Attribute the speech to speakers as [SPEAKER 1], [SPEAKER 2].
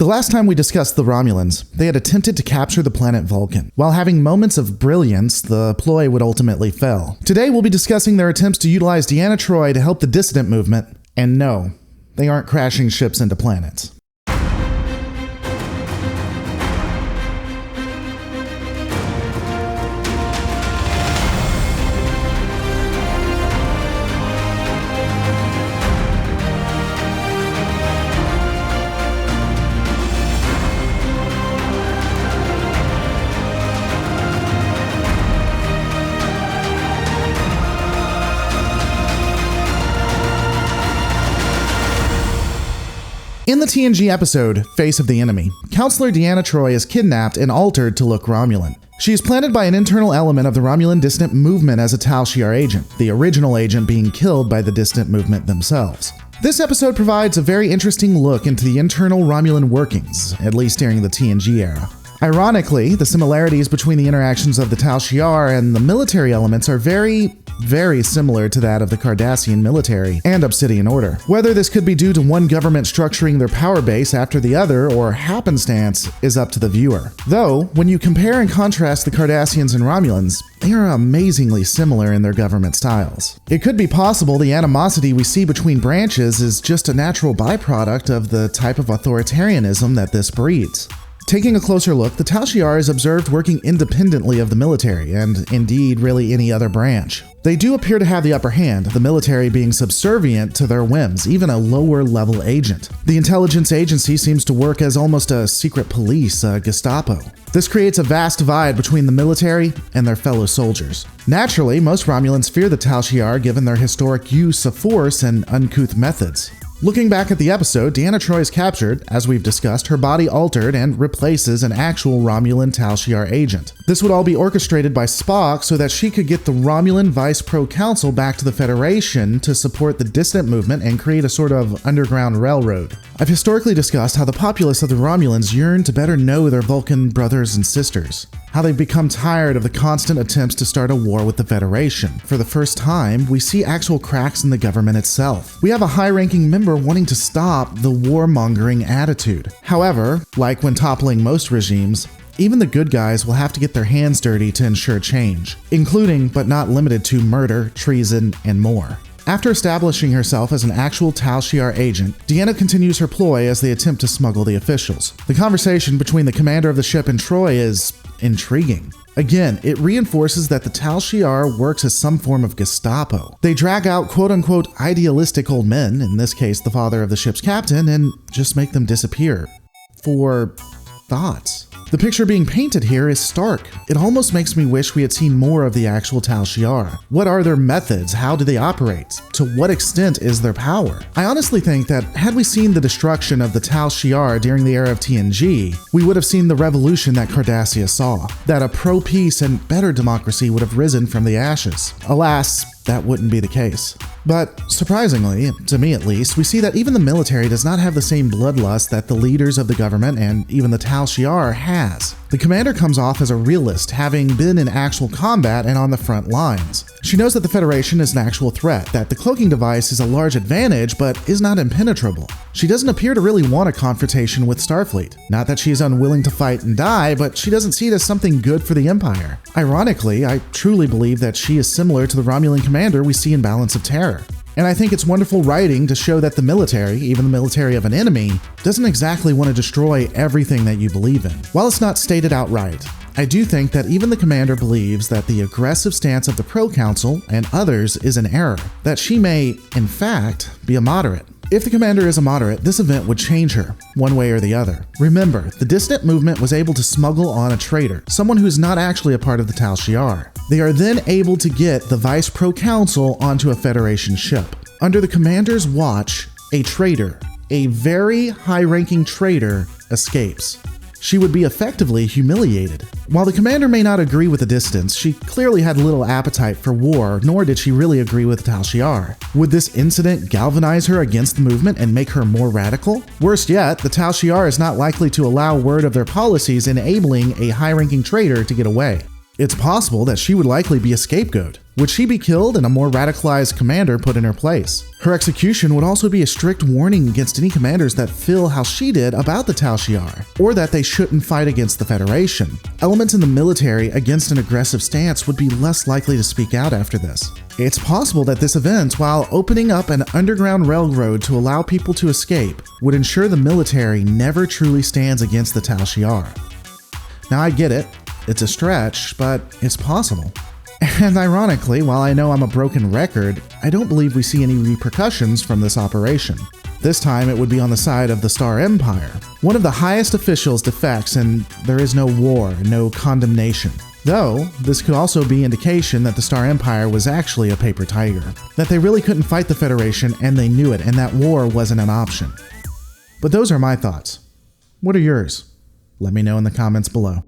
[SPEAKER 1] The last time we discussed the Romulans, they had attempted to capture the planet Vulcan. While having moments of brilliance, the ploy would ultimately fail. Today we'll be discussing their attempts to utilize Deanna Troi to help the dissident movement, and no, they aren't crashing ships into planets. In the TNG episode, Face of the Enemy, Counselor Deanna Troi is kidnapped and altered to look Romulan. She is planted by an internal element of the Romulan dissident movement as a Tal Shiar agent, the original agent being killed by the dissident movement themselves. This episode provides a very interesting look into the internal Romulan workings, at least during the TNG era. Ironically, the similarities between the interactions of the Tal Shiar and the military elements are very similar to that of the Cardassian military and Obsidian Order. Whether this could be due to one government structuring their power base after the other or happenstance is up to the viewer. Though, when you compare and contrast the Cardassians and Romulans, they are amazingly similar in their government styles. It could be possible the animosity we see between branches is just a natural byproduct of the type of authoritarianism that this breeds. Taking a closer look, the Tal Shiar is observed working independently of the military, and indeed really any other branch. They do appear to have the upper hand, the military being subservient to their whims, even a lower level agent. The intelligence agency seems to work as almost a secret police, a Gestapo. This creates a vast divide between the military and their fellow soldiers. Naturally, most Romulans fear the Tal Shiar given their historic use of force and uncouth methods. Looking back at the episode, Deanna Troi is captured, as we've discussed, her body altered and replaces an actual Romulan Tal Shiar agent. This would all be orchestrated by Spock so that she could get the Romulan Vice Pro Council back to the Federation to support the dissident movement and create a sort of underground railroad. I've historically discussed how the populace of the Romulans yearn to better know their Vulcan brothers and sisters, how they've become tired of the constant attempts to start a war with the Federation. For the first time, we see actual cracks in the government itself. We have a high-ranking member wanting to stop the warmongering attitude. However, like when toppling most regimes, even the good guys will have to get their hands dirty to ensure change, including but not limited to murder, treason, and more. After establishing herself as an actual Tal Shiar agent, Deanna continues her ploy as they attempt to smuggle the officials. The conversation between the commander of the ship and Troi is intriguing. Again, it reinforces that the Tal Shiar works as some form of Gestapo. They drag out quote-unquote idealistic old men, in this case the father of the ship's captain, and just make them disappear. For thoughts. The picture being painted here is stark. It almost makes me wish we had seen more of the actual Tal Shiar. What are their methods? How do they operate? To what extent is their power? I honestly think that had we seen the destruction of the Tal Shiar during the era of TNG, we would have seen the revolution that Cardassia saw, that a pro-peace and better democracy would have risen from the ashes. Alas, that wouldn't be the case. But surprisingly, to me at least, we see that even the military does not have the same bloodlust that the leaders of the government and even the Tal Shiar has. The commander comes off as a realist, having been in actual combat and on the front lines. She knows that the Federation is an actual threat, that the cloaking device is a large advantage but is not impenetrable. She doesn't appear to really want a confrontation with Starfleet. Not that she is unwilling to fight and die, but she doesn't see it as something good for the Empire. Ironically, I truly believe that she is similar to the Romulan commander we see in Balance of Terror. And I think it's wonderful writing to show that the military, even the military of an enemy, doesn't exactly want to destroy everything that you believe in. While it's not stated outright, I do think that even the commander believes that the aggressive stance of the Pro Council and others is an error, that she may, in fact, be a moderate. If the commander is a moderate, this event would change her, one way or the other. Remember, the dissident movement was able to smuggle on a traitor, someone who's not actually a part of the Tal Shiar. They are then able to get the Vice Pro Council onto a Federation ship. Under the commander's watch, a traitor, a very high-ranking traitor, escapes. She would be effectively humiliated. While the commander may not agree with the distance, she clearly had little appetite for war, nor did she really agree with Tal Shiar. Would this incident galvanize her against the movement and make her more radical? Worst yet, the Tal Shiar is not likely to allow word of their policies enabling a high-ranking traitor to get away. It's possible that she would likely be a scapegoat. Would she be killed and a more radicalized commander put in her place? Her execution would also be a strict warning against any commanders that feel how she did about the Tal Shiar, or that they shouldn't fight against the Federation. Elements in the military against an aggressive stance would be less likely to speak out after this. It's possible that this event, while opening up an underground railroad to allow people to escape, would ensure the military never truly stands against the Tal Shiar. Now I get it, it's a stretch, but it's possible. And ironically, while I know I'm a broken record, I don't believe we see any repercussions from this operation. This time it would be on the side of the Star Empire. One of the highest officials defects and there is no war, no condemnation. Though, this could also be indication that the Star Empire was actually a paper tiger. That they really couldn't fight the Federation and they knew it, and that war wasn't an option. But those are my thoughts. What are yours? Let me know in the comments below.